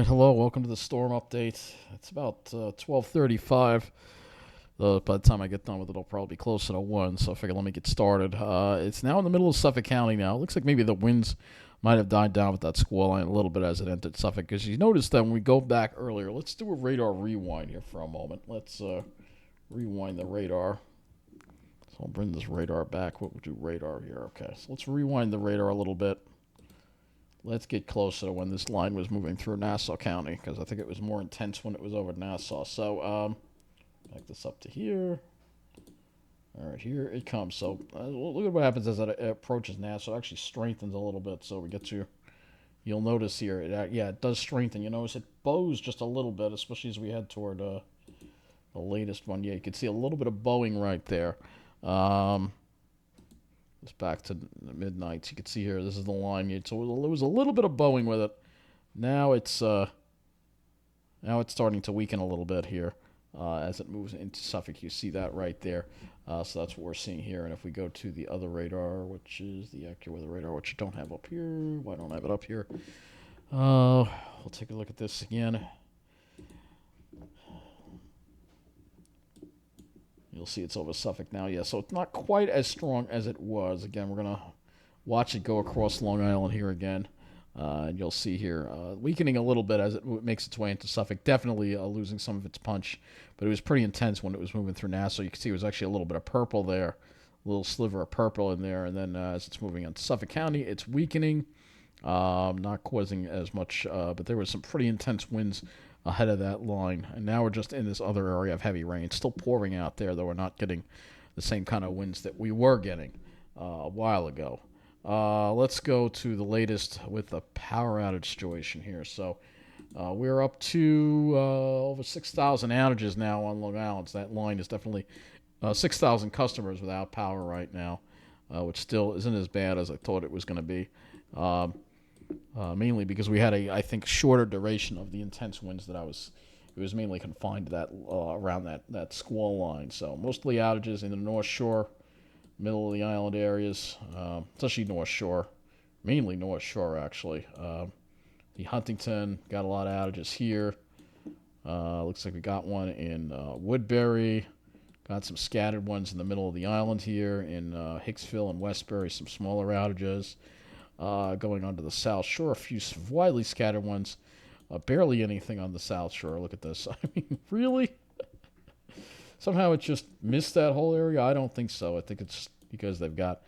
right, hello, welcome to the storm update. It's about 12:35. By the time I get done with it, it'll probably be closer to 1, so I figured let me get started. It's now in the middle of Suffolk County now. It looks like maybe the winds might have died down with that squall line a little bit as it entered Suffolk, because you noticed that when we go back earlier, let's do a radar rewind here for a moment. Let's rewind the radar. So I'll bring this radar back. We'll do radar here. Okay, so let's rewind the radar a little bit. Let's get closer to when this line was moving through Nassau County, because I think it was more intense when it was over Nassau. So, back this up to here. All right, here it comes. So, look at what happens as it approaches Nassau. It actually strengthens a little bit. So we get to, you'll notice here, it does strengthen. You notice it bows just a little bit, especially as we head toward the latest one. Yeah, you can see a little bit of bowing right there. It's back to midnight. You can see here, this is the line. So there was a little bit of bowing with it. Now it's starting to weaken a little bit here as it moves into Suffolk. You see that right there. So that's what we're seeing here. And if we go to the other radar, which is the AccuWeather radar, which you don't have up here. Why don't I have it up here? We'll take a look at this again. You'll see it's over Suffolk now. Yeah, so it's not quite as strong as it was. Again, we're going to watch it go across Long Island here again. And you'll see here, weakening a little bit as it makes its way into Suffolk. Definitely losing some of its punch. But it was pretty intense when it was moving through Nassau. You can see it was actually a little bit of purple there. A little sliver of purple in there. And then as it's moving into Suffolk County, it's weakening. Not causing as much, but there was some pretty intense winds ahead of that line. And now we're just in this other area of heavy rain. It's still pouring out there, though we're not getting the same kind of winds that we were getting a while ago. Let's go to the latest with the power outage situation here. So we're up to over 6,000 outages now on Long Island. So that line is definitely 6,000 customers without power right now, which still isn't as bad as I thought it was going to be. Mainly because we had I think, shorter duration of the intense winds that it was mainly confined to that around that squall line. So mostly outages in the North Shore, middle of the island areas, especially North Shore, mainly North Shore actually. The Huntington got a lot of outages here. Looks like we got one in Woodbury. Got some scattered ones in the middle of the island here in Hicksville and Westbury, some smaller outages. Going onto the South Shore, a few widely scattered ones. Barely anything on the South Shore. Look at this. I mean, really? Somehow it just missed that whole area? I don't think so. I think it's because they've got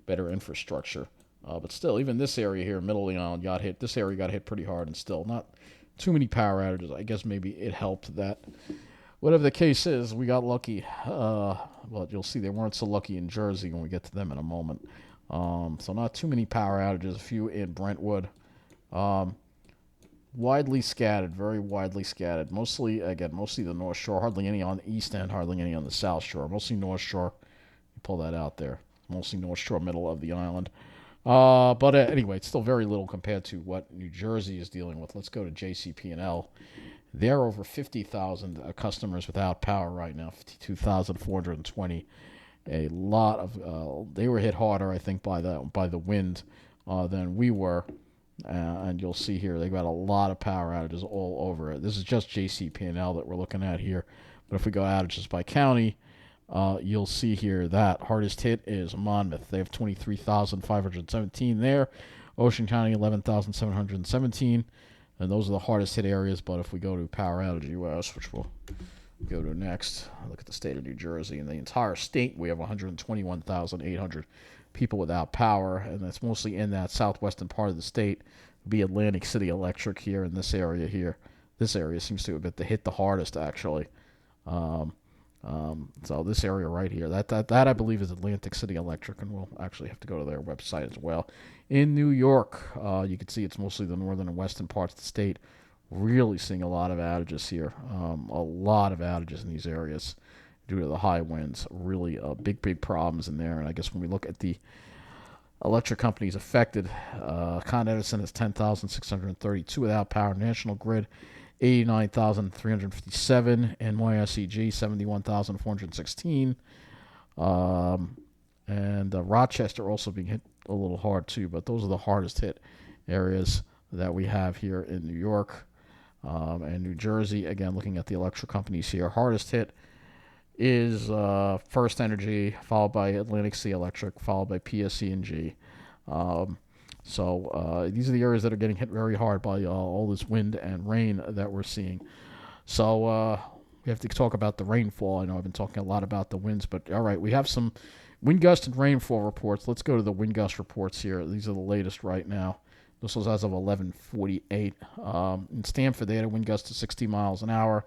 better infrastructure. But still, even this area here, middle of the island, got hit. This area got hit pretty hard, and still not too many power outages. I guess maybe it helped that. Whatever the case is, we got lucky. Well, you'll see they weren't so lucky in Jersey when we get to them in a moment. So not too many power outages, a few in Brentwood. Widely scattered, very widely scattered. Mostly the North Shore. Hardly any on the East End, hardly any on the South Shore. Mostly North Shore. You pull that out there. Mostly North Shore, middle of the island. But anyway, it's still very little compared to what New Jersey is dealing with. Let's go to JCP&L. They're over 50,000 customers without power right now, 52,420. A lot of they were hit harder, I think, by the wind than we were, and you'll see here they've got a lot of power outages all over it. This is just JCP&L that we're looking at here, but if we go outages by county, you'll see here that hardest hit is Monmouth. They have 23,517 there. Ocean County 11,717, and those are the hardest hit areas. But if we go to Power Outage US, which we'll go to next, look at the state of New Jersey. In the entire state, we have 121,800 people without power, and that's mostly in that southwestern part of the state. Be Atlantic City Electric here in this area here. This area seems to have been hit the hardest, actually. So this area right here, that I believe is Atlantic City Electric, and we'll actually have to go to their website as well. In New York, you can see it's mostly the northern and western parts of the state. Really seeing a lot of outages here. A lot of outages in these areas due to the high winds. Really big problems in there. And I guess when we look at the electric companies affected, Con Edison is 10,632 without power. National Grid, 89,357. NYSEG, 71,416. And Rochester also being hit a little hard too. But those are the hardest hit areas that we have here in New York. And New Jersey, again, looking at the electric companies here, hardest hit is First Energy, followed by Atlantic Sea Electric, followed by PSE&G. So these are the areas that are getting hit very hard by all this wind and rain that we're seeing. So we have to talk about the rainfall. I know I've been talking a lot about the winds, but all right, we have some wind gust and rainfall reports. Let's go to the wind gust reports here. These are the latest right now. This was as of 11:48. In Stamford, they had a wind gust of 60 miles an hour.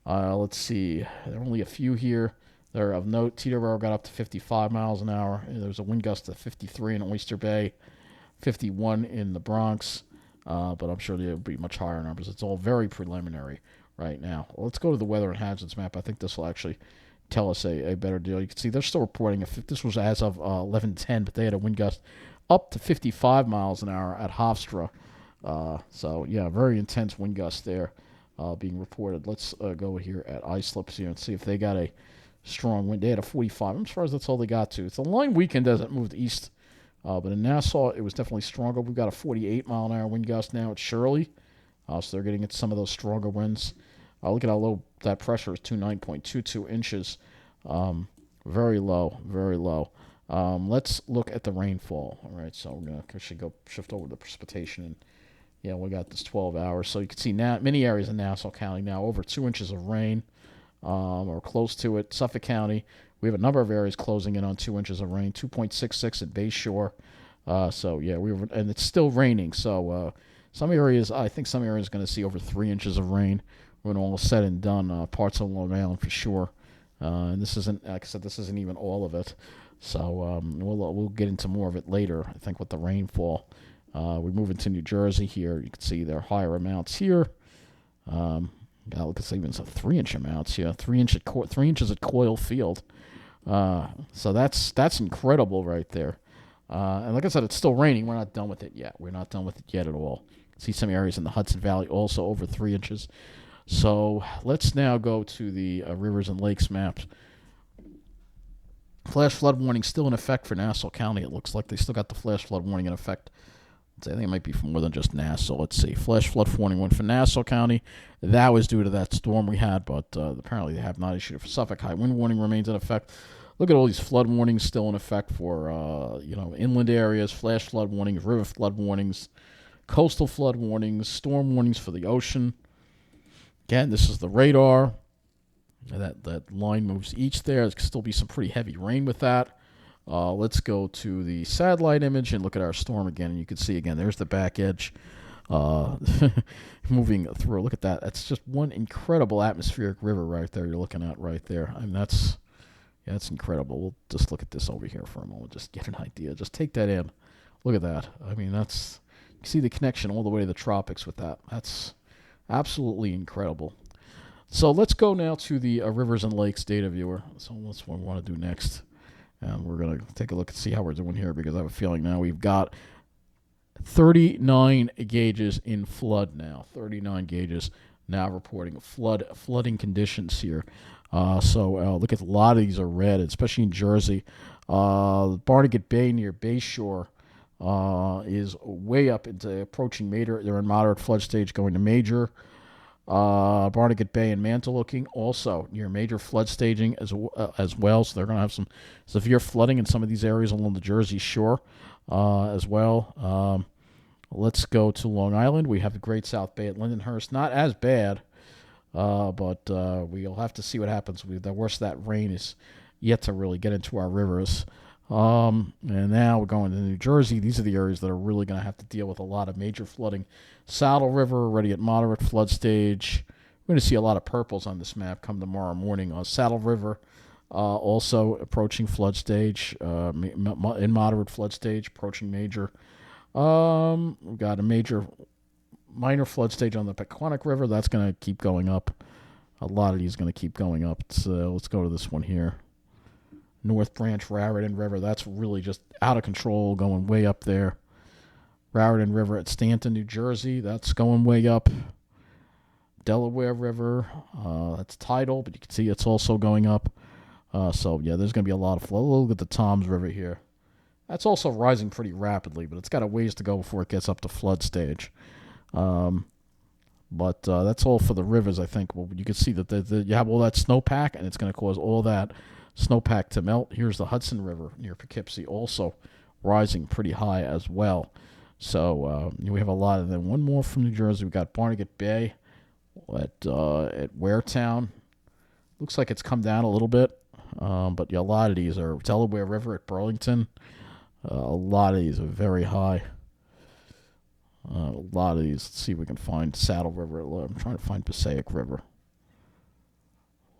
Let's see. There are only a few here. They're of note. Teterboro got up to 55 miles an hour. There's a wind gust of 53 in Oyster Bay, 51 in the Bronx. But I'm sure there will be much higher numbers. It's all very preliminary right now. Well, let's go to the weather and hazards map. I think this will actually tell us a better deal. You can see they're still reporting. This was as of 11:10, but they had a wind gust up to 55 miles an hour at Hofstra. So, yeah, very intense wind gust there being reported. Let's go here at iSlips here and see if they got a strong wind. They had a 45. I'm surprised that's all they got to. It's a line weekend as it moved east. But in Nassau, it was definitely stronger. We've got a 48-mile-an-hour wind gust now at Shirley. So they're getting into some of those stronger winds. Look at how low that pressure is, 29.22 inches. Very low, very low. Let's look at the rainfall. All right, so we're going to actually go shift over to the precipitation. And yeah, we got this 12 hours. So you can see now many areas in Nassau County now over 2 inches of rain or close to it. Suffolk County, we have a number of areas closing in on 2 inches of rain, 2.66 at Bayshore. So, yeah, and it's still raining. So some areas, I think some areas are going to see over 3 inches of rain when all is said and done. Parts of Long Island for sure. And this isn't, like I said, this isn't even all of it. So we'll get into more of it later, I think, with the rainfall. We move into New Jersey here. You can see there are higher amounts here. Look at even some 3-inch amounts here. 3 inches at Coyle Field. So that's incredible right there. And like I said, it's still raining. We're not done with it yet. We're not done with it yet at all. See some areas in the Hudson Valley also over 3 inches. So let's now go to the rivers and lakes maps. Flash flood warning still in effect for Nassau County. It looks like they still got the flash flood warning in effect. I think it might be for more than just Nassau. Let's see. Flash flood warning went for Nassau County. That was due to that storm we had, but apparently they have not issued it for Suffolk. High wind warning remains in effect. Look at all these flood warnings still in effect for inland areas, flash flood warnings, river flood warnings, coastal flood warnings, storm warnings for the ocean. Again, this is the radar. That line moves east there. There could still be some pretty heavy rain with that. Let's go to the satellite image and look at our storm again. And you can see, again, there's the back edge moving through. Look at that. That's just one incredible atmospheric river right there you're looking at right there. I mean, that's incredible. We'll just look at this over here for a moment. Just get an idea. Just take that in. Look at that. I mean, you see the connection all the way to the tropics with that. That's absolutely incredible. So let's go now to the rivers and lakes data viewer. So that's what we want to do next. And we're going to take a look and see how we're doing here, because I have a feeling now we've got 39 gauges in flood now. 39 gauges now reporting flooding conditions here. So look at a lot of these are red, especially in Jersey. Barnegat Bay near Bayshore is way up into approaching major. They're in moderate flood stage going to major. Barnegat Bay and Mantoloking also near major flood staging as well. So they're going to have some severe flooding in some of these areas along the Jersey shore as well. Let's go to Long Island. We have the Great South Bay at Lindenhurst. Not as bad, but we'll have to see what happens. The worst of that rain is yet to really get into our rivers. And now we're going to New Jersey. These are the areas that are really going to have to deal with a lot of major flooding. Saddle River already at moderate flood stage. We're going to see a lot of purples on this map come tomorrow morning. Saddle River also approaching flood stage, in moderate flood stage, approaching major. We've got a minor flood stage on the Pequannock River. That's going to keep going up. A lot of these are going to keep going up. So let's go to this one here. North Branch, Raritan River. That's really just out of control, going way up there. Raritan River at Stanton, New Jersey. That's going way up. Delaware River. That's tidal, but you can see it's also going up. So, yeah, there's going to be a lot of flow. Look at the Toms River here. That's also rising pretty rapidly, but it's got a ways to go before it gets up to flood stage. But that's all for the rivers, I think. Well, you can see that you have all that snowpack, and it's going to cause all that snowpack to melt. Here's the Hudson River near Poughkeepsie, also rising pretty high as well. So we have a lot of them. One more from New Jersey. We got Barnegat Bay at Waretown. Looks like it's come down a little bit, but yeah, a lot of these are Delaware River at Burlington. A lot of these are very high. A lot of these. Let's see if we can find Saddle River. I'm trying to find Passaic River.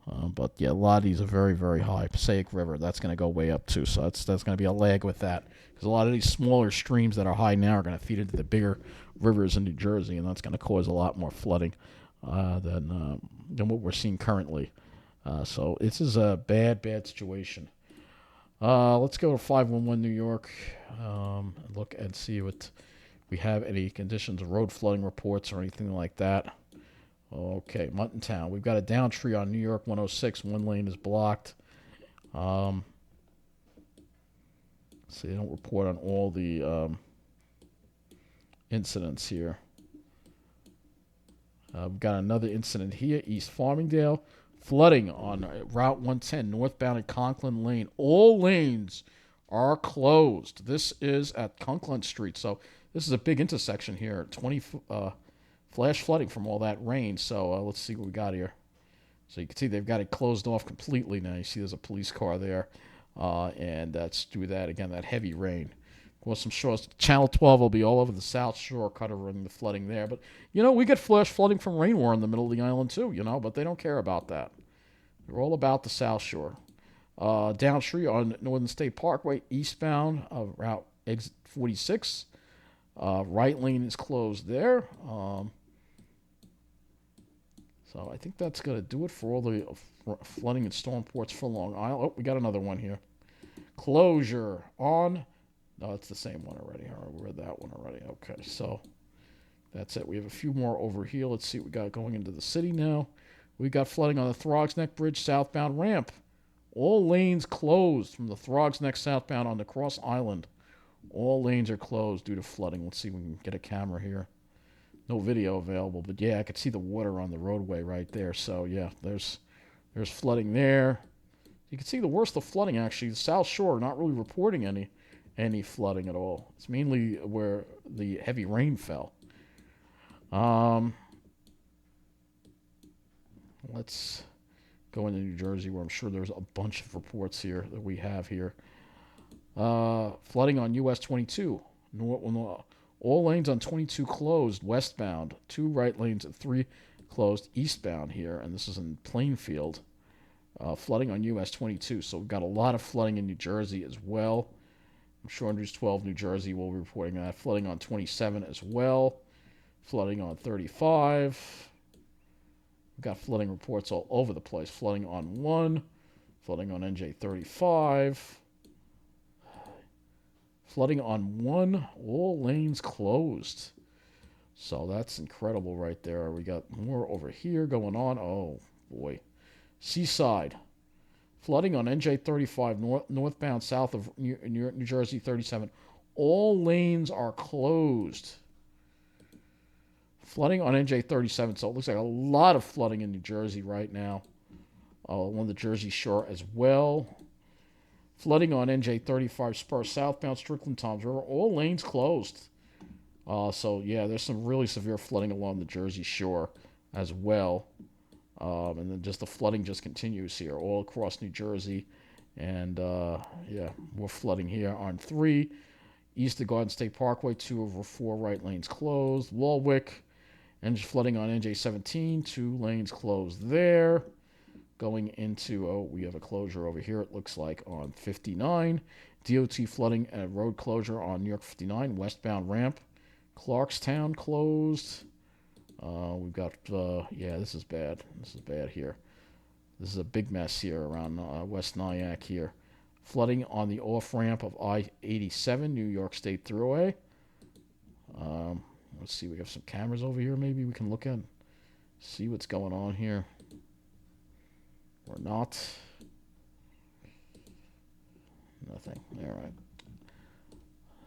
But yeah, a lot of these are very, very high. Passaic River, that's going to go way up too. So that's going to be a lag with that. Because a lot of these smaller streams that are high now are going to feed into the bigger rivers in New Jersey, and that's going to cause a lot more flooding than what we're seeing currently. So this is a bad, bad situation. Let's go to 511 New York. Look and see what we have any conditions, road flooding reports, or anything like that. Okay, Muttontown. We've got a down tree on New York 106. One lane is blocked. So they don't report on all the incidents here. We've got another incident here, East Farmingdale. Flooding on Route 110, northbound at Conklin Lane. All lanes are closed. This is at Conklin Street. So this is a big intersection here. 20 flash flooding from all that rain. So let's see what we got here. So you can see they've got it closed off completely now. You see there's a police car there. And that's due to that, again, that heavy rain. Of course, I'm sure Channel 12 will be all over the South Shore covering the flooding there. But, we get flash flooding from rainwater in the middle of the island too, but they don't care about that. They're all about the South Shore. Downstream on Northern State Parkway, eastbound of Route exit 46. Right lane is closed there. So I think that's going to do it for all the flooding and storm ports for Long Island. Oh, we got another one here. Closure on... No, it's the same one already. All right, we read that one already. Okay, so that's it. We have a few more over here. Let's see what we got going into the city now. We got flooding on the Throgs Neck Bridge southbound ramp. All lanes closed from the Throgs Neck southbound on the Cross Island. All lanes are closed due to flooding. Let's see if we can get a camera here. No video available, but yeah, I could see the water on the roadway right there. So yeah, there's flooding there. You can see the worst of flooding actually. The South Shore not really reporting any flooding at all. It's mainly where the heavy rain fell. Let's go into New Jersey, where I'm sure there's a bunch of reports here that we have here. Flooding on US 22. All lanes on 22 closed westbound. 2 right lanes and 3 closed eastbound here, and this is in Plainfield. Flooding on US 22. So we've got a lot of flooding in New Jersey as well. I'm sure News 12 New Jersey will be reporting that. Flooding on 27 as well. Flooding on 35. We've got flooding reports all over the place. Flooding on 1. Flooding on NJ 35. Flooding on 1. All lanes closed. So that's incredible right there. We got more over here going on. Oh, boy. Seaside. Flooding on NJ 35 northbound south of New Jersey 37. All lanes are closed. Flooding on NJ 37. So it looks like a lot of flooding in New Jersey right now. On the Jersey Shore as well. Flooding on NJ 35 spur southbound Strickland Toms River. All lanes closed. So yeah, there's some really severe flooding along the Jersey Shore as well. And then just the flooding just continues here all across New Jersey. And yeah, more flooding here on 3. East of Garden State Parkway, 2 over 4 right lanes closed. Walwick, and flooding on NJ 17, 2 lanes closed there. Going into, we have a closure over here, it looks like, on 59. DOT flooding and road closure on New York 59, westbound ramp. Clarkstown closed. We've got, yeah, this is bad. This is bad here. This is a big mess here around West Nyack here. Flooding on the off-ramp of I-87, New York State Thruway. Let's see, we have some cameras over here maybe we can look at. See what's going on here. Or not. Nothing. All right.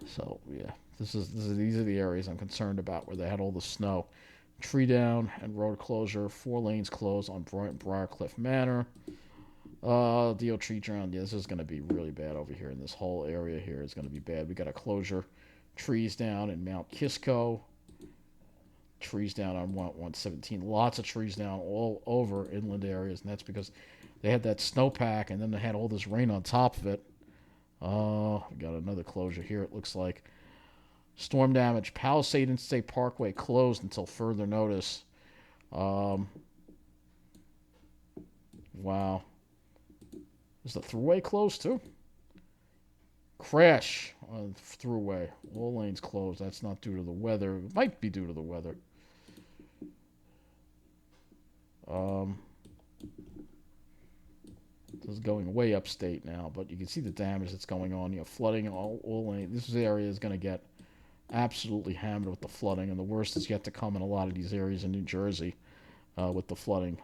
So, yeah. These are the areas I'm concerned about where they had all the snow. Tree down and road closure. 4 lanes closed on Briarcliff Manor. Deal tree drowned. Yeah, this is going to be really bad over here in this whole area here. It's going to be bad. We got a closure. Trees down in Mount Kisco. Trees down on 117. Lots of trees down all over inland areas, and that's because they had that snowpack, and then they had all this rain on top of it. We got another closure here. It looks like storm damage. Palisade State Parkway closed until further notice. Wow. Is the thruway closed too? Crash on the thruway. All lanes closed. That's not due to the weather. It might be due to the weather. This is going way upstate now, but you can see the damage that's going on. Flooding all lanes. This area is going to get absolutely hammered with the flooding, and the worst is yet to come in a lot of these areas in New Jersey with the flooding.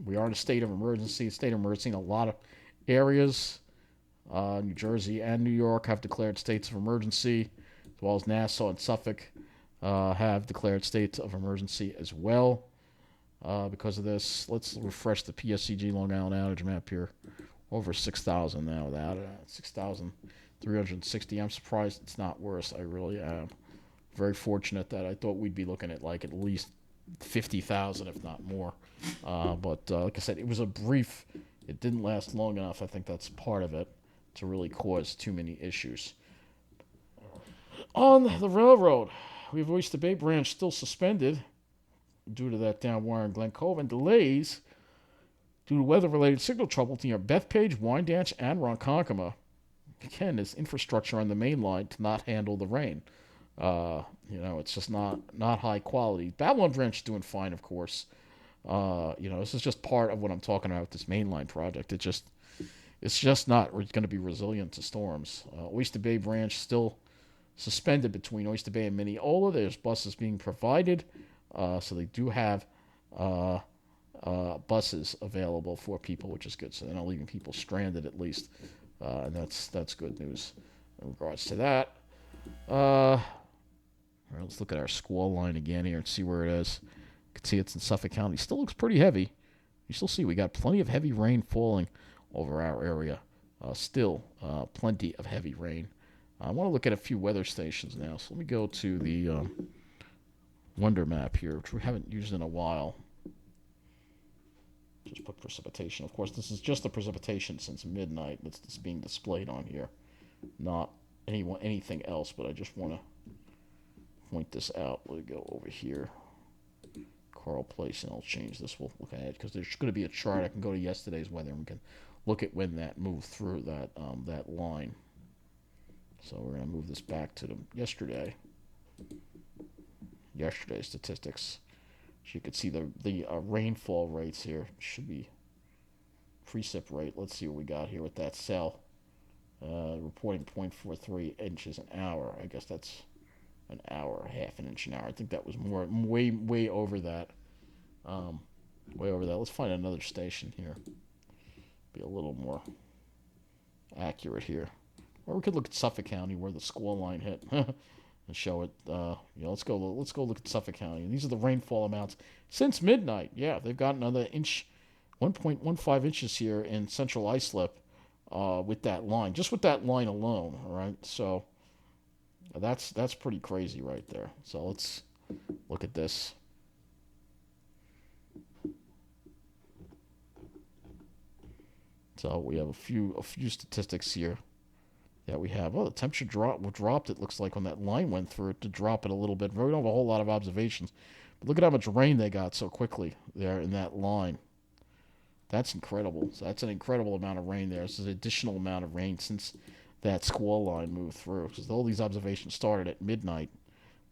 We are in a state of emergency. In a lot of areas. New Jersey and New York have declared states of emergency, as well as Nassau and Suffolk have declared states of emergency as well because of this. Let's refresh the PSCG Long Island outage map here. Over 6,000 now without it. 6,360. I'm surprised it's not worse. I really am. Very fortunate that I thought we'd be looking at like at least 50,000, if not more. But like I said, it was a brief. It didn't last long enough. I think that's part of it to really cause too many issues. On the railroad, we have Oyster Bay branch still suspended due to that down wire in Glen Cove and delays due to weather-related signal trouble near Bethpage, Wyandanch, and Ronkonkoma. Again, there's infrastructure on the main line to not handle the rain. It's just not high quality. Babylon branch is doing fine, of course. This is just part of what I'm talking about with this mainline project. It's just not going to be resilient to storms. Oyster Bay branch still suspended between Oyster Bay and Mineola. There's buses being provided, so they do have buses available for people, which is good. So they're not leaving people stranded, at least, and that's good news in regards to that. All right, let's look at our Squall line again here and see where it is. You can see it's in Suffolk County. Still looks pretty heavy. You still see we got plenty of heavy rain falling over our area. Still plenty of heavy rain. I want to look at a few weather stations now. So let me go to the Wonder map here, which we haven't used in a while. Just put precipitation. Of course, this is just the precipitation since midnight that's being displayed on here. Not anything else, but I just want to point this out. We'll go over here. Carl Place, and I'll change this. We'll look at it because there's going to be a chart. I can go to yesterday's weather and we can look at when that moved through that line. So we're going to move this back to yesterday's statistics. So you can see the rainfall rates here. Should be precip rate. Let's see what we got here with that cell. Reporting 0.43 inches an hour. I guess that's an hour, half an inch an hour. I think that was way over that. Way over that. Let's find another station here. Be a little more accurate here. Or we could look at Suffolk County where the Squall line hit and show it. Let's go look at Suffolk County. And these are the rainfall amounts since midnight. Yeah, they've got another inch, 1.15 inches here in Central Islip with that line, just with that line alone. All right, so that's pretty crazy right there. So let's look at this. So we have a few statistics here that we have. Oh, the temperature dropped. It looks like when that line went through it to drop it a little bit. We don't have a whole lot of observations, but look at how much rain they got so quickly there in that line. That's incredible. So that's an incredible amount of rain there. This is an additional amount of rain since that Squall line moved through. Because all these observations started at midnight.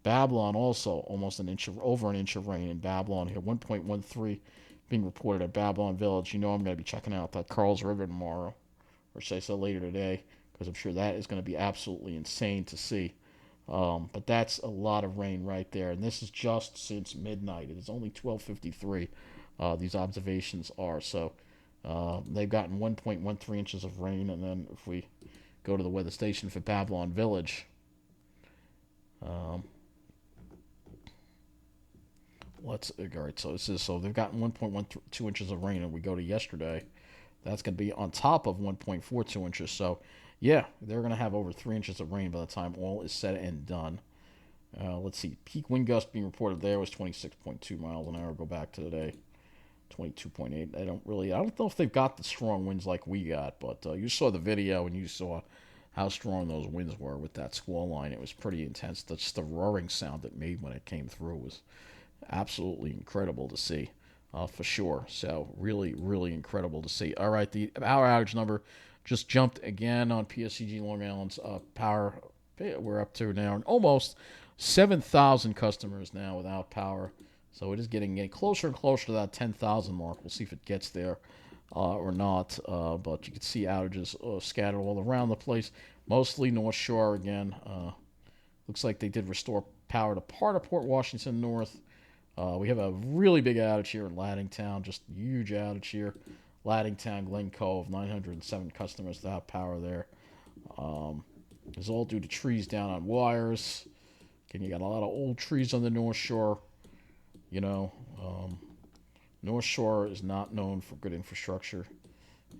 Babylon also almost over an inch of rain in Babylon here. 1.13 being reported at Babylon Village. I'm going to be checking out that Carl's River tomorrow, or should I say later today, because I'm sure that is going to be absolutely insane to see. But that's a lot of rain right there, and this is just since midnight. It is only 12:53. These observations are so. They've gotten 1.13 inches of rain, and then if we go to the weather station for Babylon Village, All right. So they've gotten 1.12 inches of rain, and we go to yesterday. That's going to be on top of 1.42 inches. So, yeah, they're going to have over 3 inches of rain by the time all is said and done. Let's see. Peak wind gust being reported there was 26.2 miles an hour. Go back to today, 22.8. I don't know if they've got the strong winds like we got, but you saw the video and you saw how strong those winds were with that squall line. It was pretty intense. Just the roaring sound it made when it came through was absolutely incredible to see, for sure. So really, really incredible to see. All right, the power outage number just jumped again on PSCG Long Island's power. We're up to now almost 7,000 customers now without power. So it is getting closer and closer to that 10,000 mark. We'll see if it gets there or not. But you can see outages scattered all around the place. Mostly North Shore again. Looks like they did restore power to part of Port Washington North. We have a really big outage here in Laddingtown, just a huge outage here. Laddingtown, Glen Cove, 907 customers without power there. It's all due to trees down on wires. Again, you got a lot of old trees on the North Shore. You know, North Shore is not known for good infrastructure.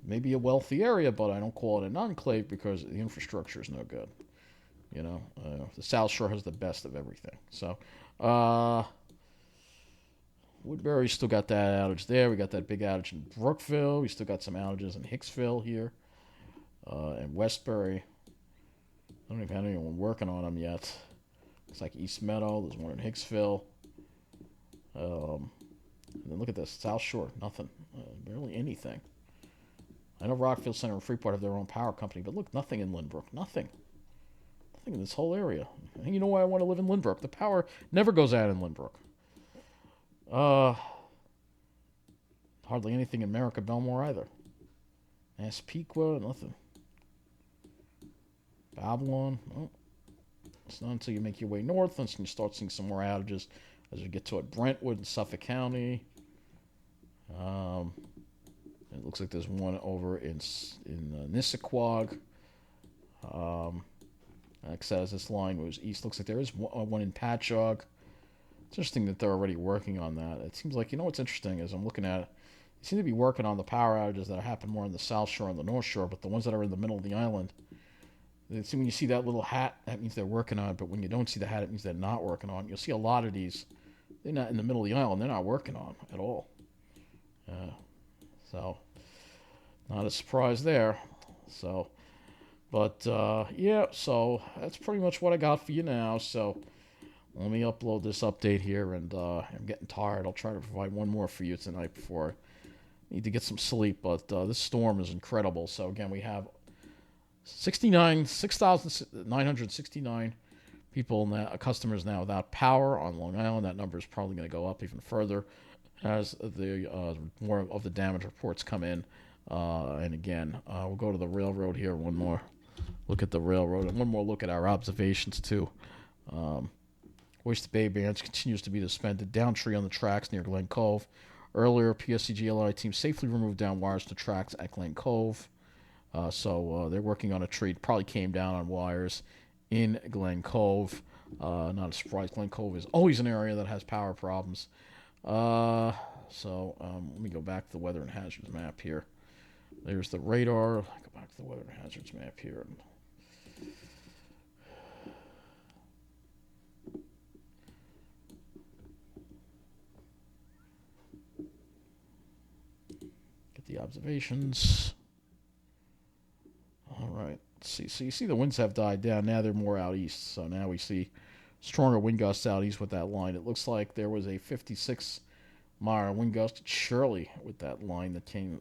Maybe a wealthy area, but I don't call it an enclave because the infrastructure is no good. The South Shore has the best of everything. So, Woodbury still got that outage there. We got that big outage in Brookville. We still got some outages in Hicksville here, and Westbury. I don't even have anyone working on them yet. Looks like East Meadow. There's one in Hicksville. And then look at this, South Shore, nothing, barely anything. I know Rockville Center and Freeport have their own power company, but look, nothing in Lynbrook, nothing in this whole area. And you know why I want to live in Lynbrook? The power never goes out in Lynbrook. Hardly anything in America Belmore either. Massapequa, nothing. Babylon, oh, it's not until you make your way north and you start seeing some more outages as we get to it. Brentwood and Suffolk County. It looks like there's one over in Nissaquag. Like I said, as this line moves east, looks like there is one in Patchogue. It's interesting that they're already working on that. It seems like, what's interesting is I'm looking at it, they seem to be working on the power outages that happen more in the South Shore and the North Shore, but the ones that are in the middle of the island, when you see that little hat, that means they're working on it, but when you don't see the hat, it means they're not working on it. You'll see a lot of these, they're not in the middle of the island, they're not working on at all. So, not a surprise there. So, but, yeah, so that's pretty much what I got for you now. So, let me upload this update here, and I'm getting tired. I'll try to provide one more for you tonight before I need to get some sleep. But this storm is incredible. So, again, we have 6,969 people now, customers now without power on Long Island. That number is probably going to go up even further as the more of the damage reports come in. And again, we'll go to the railroad here. One more look at the railroad, and one more look at our observations too. Oyster Bay Branch continues to be suspended. Down tree on the tracks near Glen Cove. Earlier, PSCG LI team safely removed down wires to tracks at Glen Cove. So they're working on a tree. It probably came down on wires in Glen Cove. Not a surprise. Glen Cove is always an area that has power problems. Let me go back to the weather and hazards map here. There's the radar. Go back to the weather and hazards map here. Get the observations. All right. Let's see. So you see the winds have died down. Now they're more out east. So now we see stronger wind gusts out east with that line. It looks like there was a 56-mile wind gust at Shirley with that line that came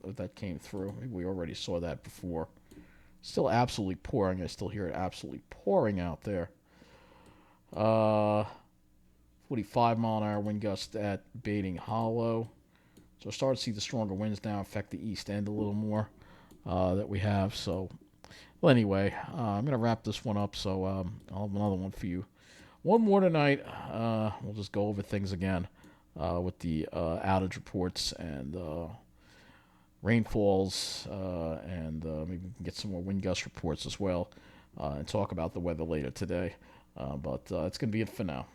through. Maybe we already saw that before. Still absolutely pouring. I still hear it absolutely pouring out there. 45-mile-an-hour wind gust at Baiting Hollow. So we're starting to see the stronger winds now affect the east end a little more that we have. So, well, anyway, I'm going to wrap this one up. So I'll have another one for you. One more tonight. We'll just go over things again with the outage reports and rainfalls, and maybe we can get some more wind gust reports as well, and talk about the weather later today. But it's going to be it for now.